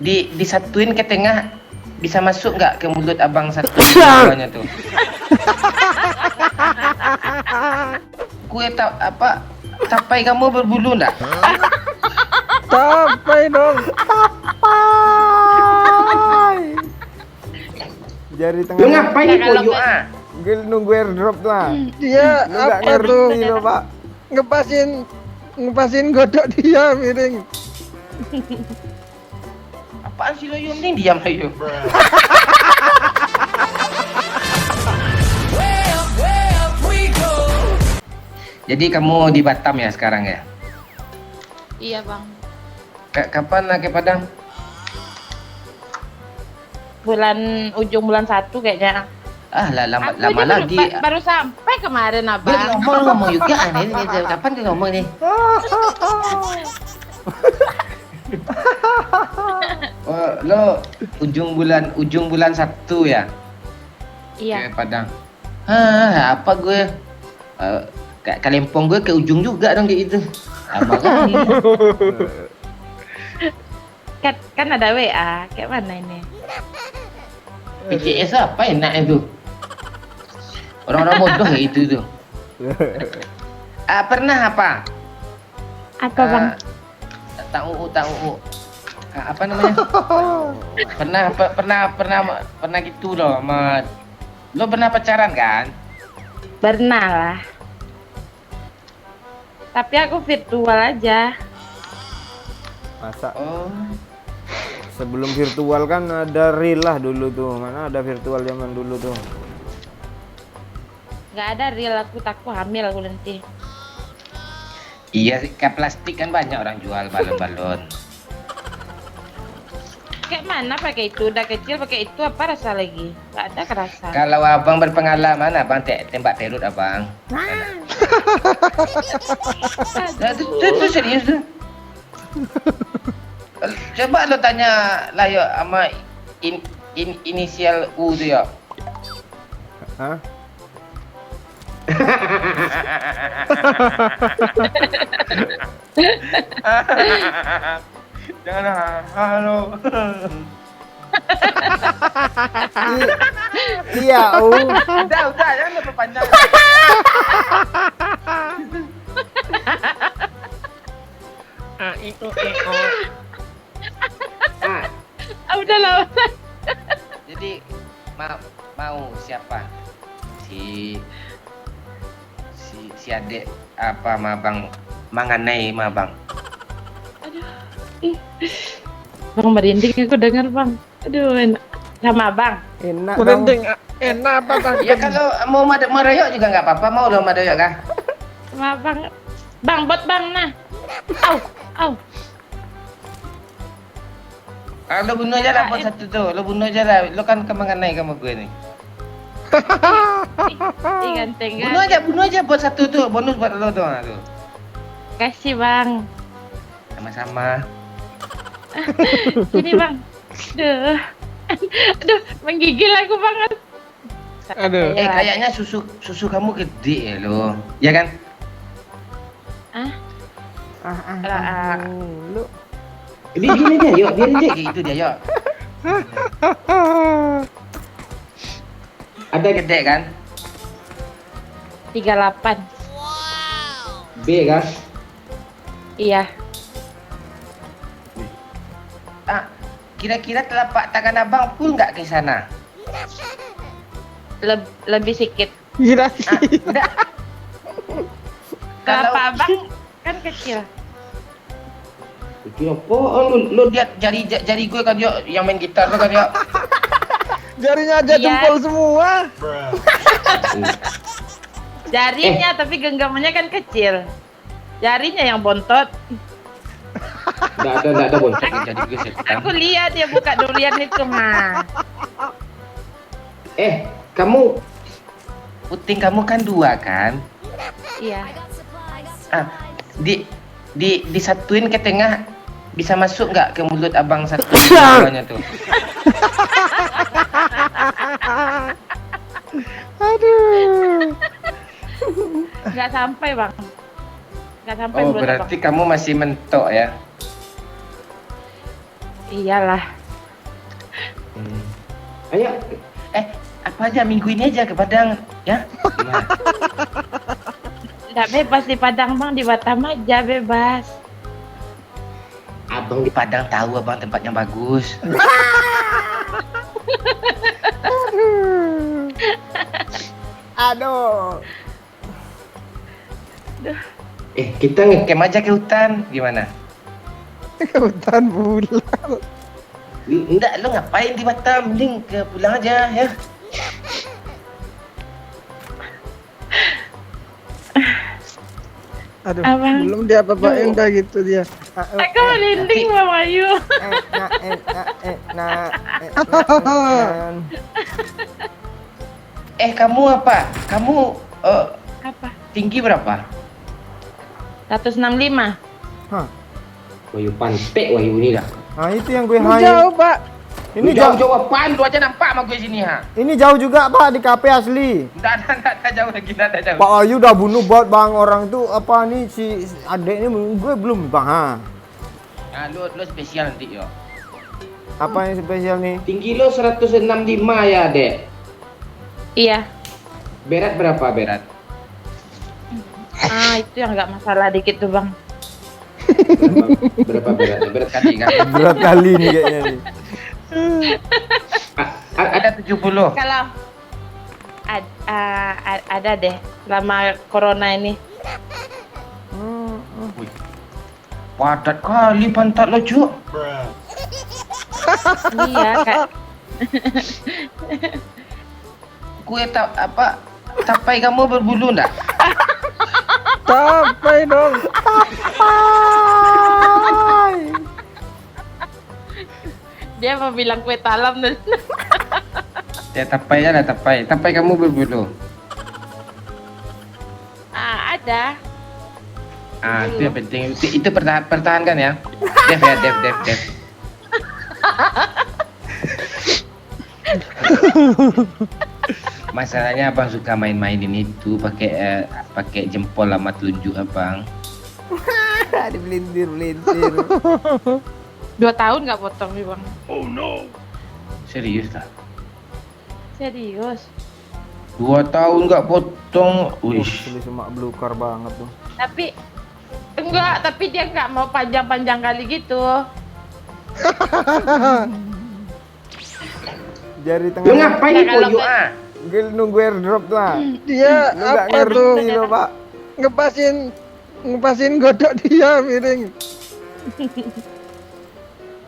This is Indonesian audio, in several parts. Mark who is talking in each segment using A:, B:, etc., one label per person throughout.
A: disatuin ke tengah, bisa masuk nggak ke mulut abang satu bawahnya tuh? Kue apa? Tapai kamu berbulu nggak?
B: Tapai dong. Tapai. Jari tengah.
A: Lu ngapain nih koyo ah?
B: Gil nunggu airdrop lah.
C: Dia
B: Lu nggak
C: apa tuh?
B: ngerti lo pak.
C: Ngepasin godok dia miring.
A: Apaan sih lo Yum? Nih diam ayo. Jadi kamu di Batam ya sekarang ya?
D: Iya bang.
A: Kapan lah ke Padang?
D: Ujung bulan 1 kayaknya.
A: Ah lah lama
D: Aku aja
A: lagi.
D: baru sampai kemarin
A: Dia
D: abang.
A: ngomong juga aneh nih. Kapan dia ngomong nih? Oh, lo ujung bulan 1 ya?
D: Iya.
A: Ke Padang. Hah, apa gue? Kalimpong gue ke ujung juga dong kayak gitu. Abang
D: Kan ada WA. Kayak mana ini?
A: PCS apa enak itu? Orang-orang bodoh kayak itu tuh. Pernah apa?
D: Apa bang?
A: Tak UU. Apa namanya? pernah gitu loh sama. Lo pernah pacaran kan?
D: Pernah lah. Tapi aku virtual aja.
B: Masa
A: Oh.
B: sebelum virtual kan ada real lah dulu tuh. Mana ada virtual zaman dulu tuh.
D: Nggak ada real, aku takut hamil aku nanti.
A: Iya, kayak plastik kan banyak orang jual balon-balon.
D: Kayak mana pakai itu? Udah kecil pakai itu apa rasa lagi? Nggak ada kerasa.
A: Kalau abang berpengalaman, abang tembak perut abang. Nah, itu serius tuh. Coba lo tanya lah yuk sama inisial U tuh ya.
B: Hah?
A: Jangan halo.
B: Iya,
A: Udah, jangan berpanjang.
D: Udah lah.
A: Jadi mau siapa? Si adik apa sama bang manganai sama bang.
D: Bang merinding aku dengar bang. Aduh enak. Sama bang.
B: enak dong.
C: Merinding. Enak apa bang?
A: Ya kalau mau merayok juga nggak apa-apa, mau lo merayok kah?
D: Sama bang. Bang bot bang nah. Au.
A: Lo bunuh aja lah buat satu tuh, lo bunuh aja lah. Lo kan kemanganai sama gue nih.
D: Ih ganteng kan.
A: Bunuh aja buat satu tuh, bonus buat lo tuh. Tuh.
D: Kasih bang.
A: Sama-sama.
D: Sini bang. Aduh, menggigil aku banget.
C: Aduh.
A: Kayaknya susu kamu gede ya lo, ya kan?
B: Lu
A: Biarin aja, yuk, biarin aja kayak gitu dia, yuk. Ada gede kan?
D: 38.
A: B kan?
D: Iya.
A: Kira-kira telapak tangan abang full nggak ke sana?
D: Lebih sedikit.
C: Gila.
A: Enggak.
D: Telapak abang kan kecil.
A: Itu apa? Lu lihat jari gue kan dia yang main gitar tuh kan dia.
C: Jarinya aja
D: Iya.
C: jempol semua.
D: Jarinya tapi genggamannya kan kecil. Jarinya yang bontot.
A: Enggak ada bontot jadi gue setan.
D: Aku lihat dia buka durian itu mah.
A: Kamu puting kamu kan 2 kan?
D: Iya.
A: Disatuin ke tengah, bisa masuk nggak ke mulut abang satu bawahnya tuh?
C: Aduh.
D: Nggak sampai bang. Nggak sampai
A: Oh
D: mulut
A: berarti
D: abang.
A: kamu masih mentok ya?
D: Iyalah.
A: Ayo, apa aja minggu ini aja ke Padang, ya? Gimana?
D: Nggak bebas di Padang bang, di Batam aja bebas.
A: Abang di Padang tahu abang tempatnya bagus.
B: Aduh.
A: Kita ngecamp aja ke hutan, gimana?
C: Ke hutan bulan.
A: Enggak, lo ngapain di Batam? Mending ke pulang aja, ya?
C: Aduh,
D: Abang.
C: belum dia apa-apain dah gitu dia.
D: Aku merinding Bang Ayu.
A: Kamu apa? Kamu
D: Apa?
A: tinggi berapa?
D: 165.
B: Hah.
A: Wahyu pantek Wahyu ini dah.
B: Nah, itu yang gue
C: Lu
B: hai.
C: jauh, Pak.
B: Ini
A: jauh
B: jauh.
A: jauh apaan? Lu aja nampak sama gue sini, ha?
B: Ini jauh juga, Pak, di kafe asli.
A: Nggak jauh lagi, nggak jauh.
B: Pak Ayu udah bunuh buat Bang orang tuh apa nih si adek ini gue belum, Bang. Ha.
A: Nah, lu spesial nanti, yo.
B: Apa yang spesial nih?
A: Tinggi lo 165 ya, Dek?
D: Iya.
A: Berat berapa berat?
D: Itu yang nggak masalah dikit tuh Bang.
A: Berapa beratnya? Berat kali kan?
B: Berat kali nih kayaknya nih.
A: Ada 70.
D: Kalau ada deh selama corona ini.
A: Padat kali pantat lo, Cuk.
D: Iya kak.
A: Kue tapai kamu berbulu enggak?
C: Capai dong.
D: Dia mau bilang kue talam dan
A: Ya tapai ya lah tapai. Tapai kamu berbulu.
D: ada.
A: Itu yang penting. Itu pertahankan ya. Dev ya, Dev. Masalahnya abang suka main-mainin itu pakai jempol sama telunjuk abang.
B: Dibelintir.
D: 2 tahun nggak potong nih Bang.
A: Serius tak?
D: Serius.
A: 2 tahun nggak potong. Wih.
B: Tulis semak belukar banget tuh.
D: Tapi dia nggak mau panjang-panjang kali gitu.
B: Jari
A: Lu
B: tengah.
A: ngapain
D: Ya,
A: nih
D: kalau
A: koyo
D: kan-
B: Gue nunggu airdrop tuh. Ah.
C: Dia
B: Lu nggak
C: apa
B: ngerti
C: tuh?
B: lo, Pak.
C: Ngepasin godok dia miring.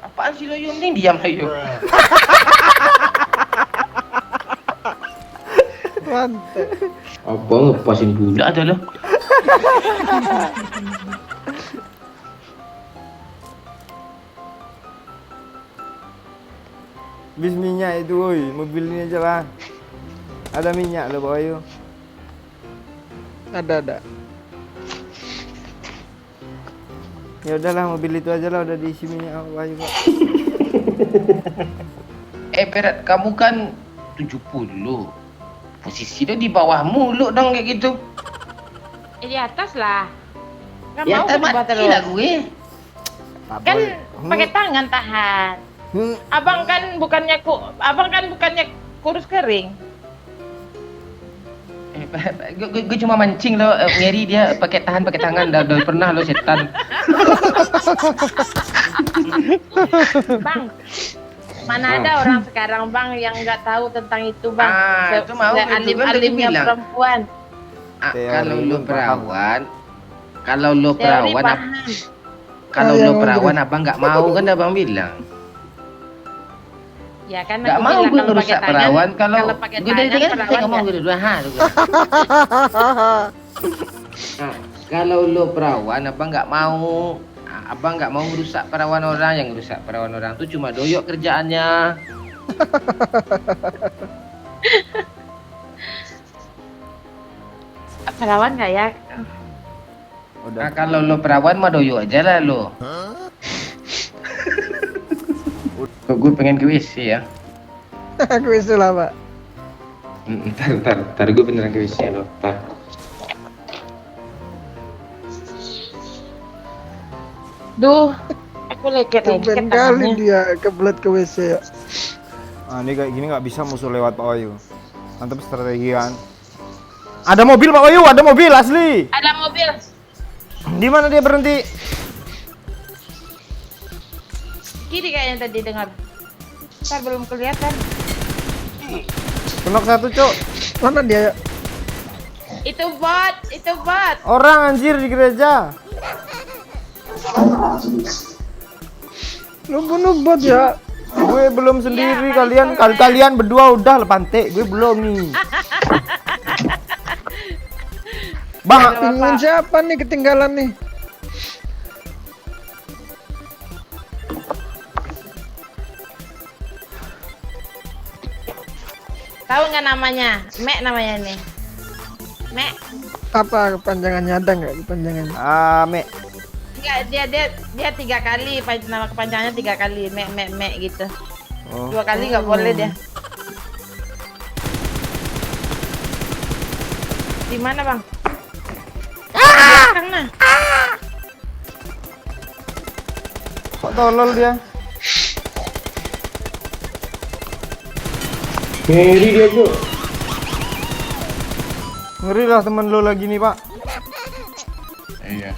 A: Apaan sih lo Yum? Nih diam ayo.
C: Mantap.
A: Apa ngepasin budak ada lo?
B: Bis minyak itu, woi. Mobil ini aja lah. Ada minyak lo, Pak Ayu.
C: Ada.
B: Ya udahlah, mobil itu aja lah udah diisi minyak Pak Ayu, Pak.
A: Berat kamu kan 70. Posisi dia di bawah mulu dong kayak gitu.
D: Di atas lah. Nggak
A: Ya
D: mau
A: tak
D: berubah
A: mati
D: terus.
A: lah gue.
D: Kan pakai tangan tahan. Abang kan bukannya kurus kering.
A: Gue cuma mancing lo, ngeri dia pakai tangan udah pernah lo setan.
D: Bang, mana ada orang sekarang Bang yang nggak tahu tentang itu Bang.
A: Itu mau itu kan
D: Alim-alimnya
A: bilang.
D: perempuan.
A: Kalau lo
B: Teori
A: perawan,
D: Teori paham.
A: kalau
C: yang
A: lo perawan abang nggak mau kan abang bilang.
D: Ya kan
A: Nggak
D: aku
A: mau
D: bilang
A: gue
D: kalau pakai
A: ngerusak
D: tangan,
A: perawan kalau
D: pakai
A: gue dari
D: tangan
A: tadi
D: perawan
A: ngomong
D: nggak-
A: gue dua kalau lo perawan abang nggak mau merusak perawan orang, yang merusak perawan orang tuh cuma doyok kerjaannya.
D: Perawan nggak ya?
B: Udah.
A: Kalau lo perawan mah doyok aja lah lo. Kok gue pengen ke WC ya.
C: Aku isu lah, Pak.
A: Ntar gue beneran ke WC lo. Ntar.
D: Duh, Aku leket lagi
C: Tumben
D: ke
C: kali
D: tangannya.
C: dia kebelet ke WC ya.
B: Ah, ini kayak gini nggak bisa musuh lewat Pak Wahyu. Mantap strategi kan. Ada mobil Pak Wahyu, ada mobil asli.
D: Ada mobil.
B: Di mana dia berhenti?
D: Kiri kayaknya tadi dengar. Ntar belum kelihatan.
B: Kenok satu, Cok.
C: Mana dia ya?
D: Itu bot, itu bot.
B: Orang anjir di gereja.
C: Lu bunuh bot ya.
B: Gue belum sendiri,
D: Iya,
B: kalian berdua udah pantek, gue belum nih. Bang,
C: Bingung siapa nih ketinggalan nih?
D: Tahu nggak namanya? Mek namanya ini. Mek.
C: Apa kepanjangannya, ada nggak kepanjangannya?
B: Ame.
D: Enggak, dia 3 kali, nama kepanjangannya 3 kali, mek gitu.
B: Oh.
D: 2 kali nggak boleh dia. Di mana bang? Di belakang nah.
B: Kok tolol dia?
A: Ngeri dia tuh.
B: Ngeri lah temen lo lagi nih, Pak.
A: Iya.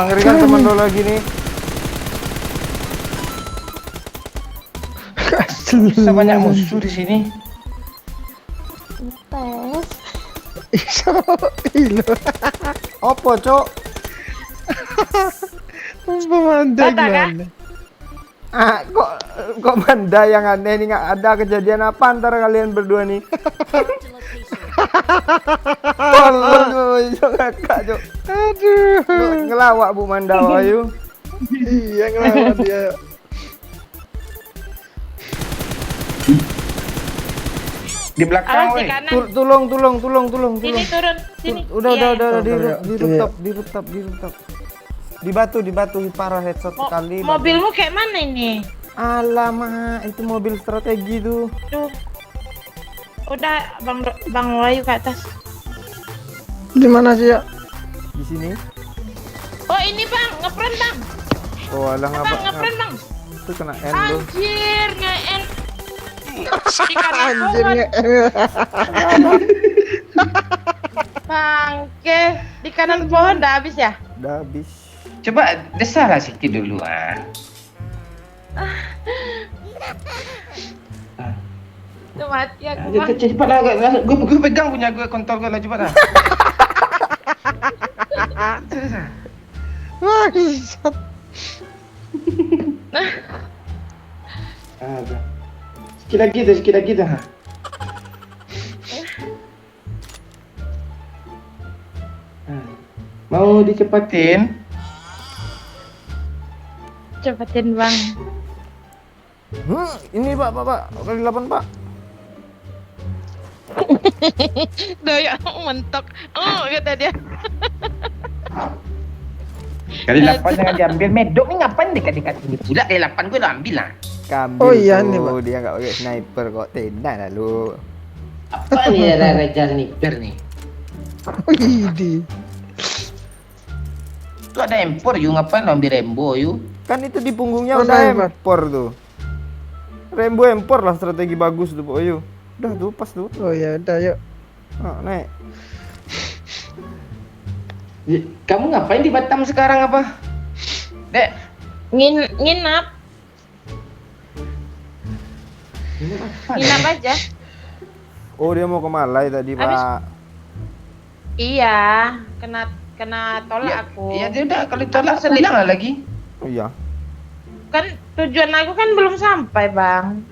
B: Ngeri kan temen lo lagi nih.
A: Bisa banyak musuh di sini.
C: Iso, ilo.
B: Opo, Cok?
C: Pemandai
D: Patah, kah?
C: gimana?
B: Kok Manda yang aneh nih, nggak ada kejadian apa antara kalian berdua nih? Tolol, Cok, kakak, Cok.
C: Aduh.
B: Ngelawak Bu Manda Wahyu.
C: Iya ngelawan dia.
A: Di belakang,
D: Awas di
A: woi.
D: kanan.
B: Tolong.
D: Sini turun, sini.
B: Udah,
D: Iya,
B: udah,
C: iya.
B: di rooftop. Di batu parah headshot sekali.
D: Mobilmu kayak mana ini?
B: Alamak, itu mobil strategi tuh.
D: Tuh. Udah Bang Wahyu ke atas.
C: Di mana sih ya?
B: Di sini.
D: Oh ini bang, ngepren bang.
B: Oh, alah
D: Bang, ngepren bang.
B: Itu kena end loh.
D: Anjir, nge-end. Di kanan
C: Anjir
D: pohon.
C: nge
D: Bangke, di kanan pohon udah habis ya?
B: Udah habis.
A: Coba desah lah sikit dulu ah.
D: Tuh mati aku
A: Ayo,
D: bang.
A: cepat lah, gue pegang punya gue kontol gue lah, cepat lah.
C: Bangsat.
A: Sikit lagi dah. Mau dicepatin?
D: Cepetin bang.
B: Ini Pak, kali 8 Pak.
D: Doyok mentok. Oh kata dia.
A: Kali 8 jangan diambil, medok nih ngapain dekat-dekat sini pula? Kali 8 gue udah ambil lah.
B: Kambil
C: Oh iya
B: tuh,
C: nih, Pak.
B: dia nggak pakai sniper kok, tenang lah lu.
A: Apa nih Raja Sniper nih?
C: Oh idi.
A: Tuh ada empor yuk, ngapain lo ambil Rembo yuk?
B: Kan itu di punggungnya
C: Oh,
B: udah
C: sniper.
B: empor tuh. Rembo empor lah, strategi bagus tuh, Pak Ayu. Udah tuh pas tuh.
C: Oh ya udah yuk.
B: Naik.
A: Kamu ngapain di Batam sekarang apa? Dek,
D: Nginap aja.
B: Oh, dia mau ke Malai tadi,
D: Habis-
B: Pak.
D: Iya, kena tolak
A: ya,
D: aku.
A: ya dia udah kalau tolak bilang lah lagi.
B: Oh, iya.
D: Kan tujuan aku kan belum sampai bang.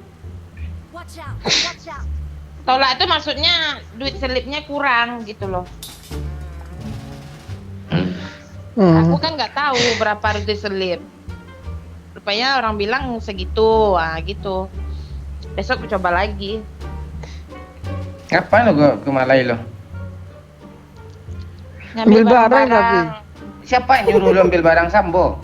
D: Tolak itu maksudnya duit selipnya kurang gitu loh. Aku kan nggak tahu berapa duit selip. Rupanya orang bilang segitu, gitu. Besok aku coba lagi.
A: Ngapain lo ke Malai lo?
C: Ambil barang tapi.
A: Siapa yang nyuruh lo ambil barang Sambo?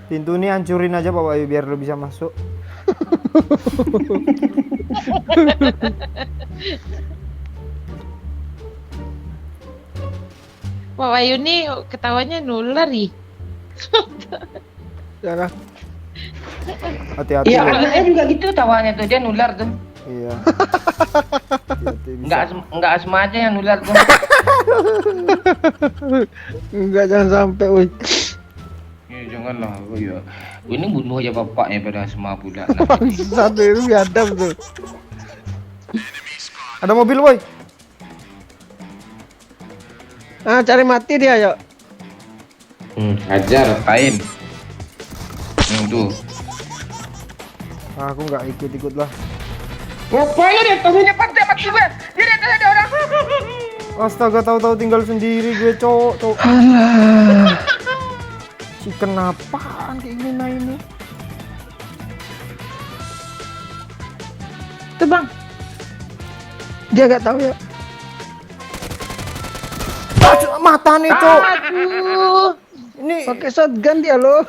B: Pintu ini hancurin aja Pak Ayu biar lo bisa masuk.
D: Pak Wayu nih ketawanya nular ih.
C: Jangan.
B: Hati-hati.
A: Iya,
B: Boy.
A: saya juga gitu tawanya tuh, dia nular tuh.
B: Iya. Hati-hati, bisa.
A: Enggak asma aja yang nular tuh.
C: Enggak, jangan sampai, woi.
A: Ya janganlah, oh ya. Ini bunuh aja bapaknya pada asma pula.
C: Bangsat itu biadab tuh.
B: Ada mobil, boy.
C: Ah, cari mati dia, yuk.
A: Ajar, ratain. Tuh.
B: Aku nggak ikut-ikut lah.
A: Ngapain lu di atasnya pantai mati gue? Dia di atas ada orang.
B: Astaga, tahu-tahu tinggal sendiri gue, cowok.
C: Alah.
B: Si kenapaan kayak gini nah ini?
C: Tuh, Bang. Dia gak tahu ya.
B: Mata nih, cowok.
D: Aduh.
B: Ini
C: Pakai shotgun dia loh.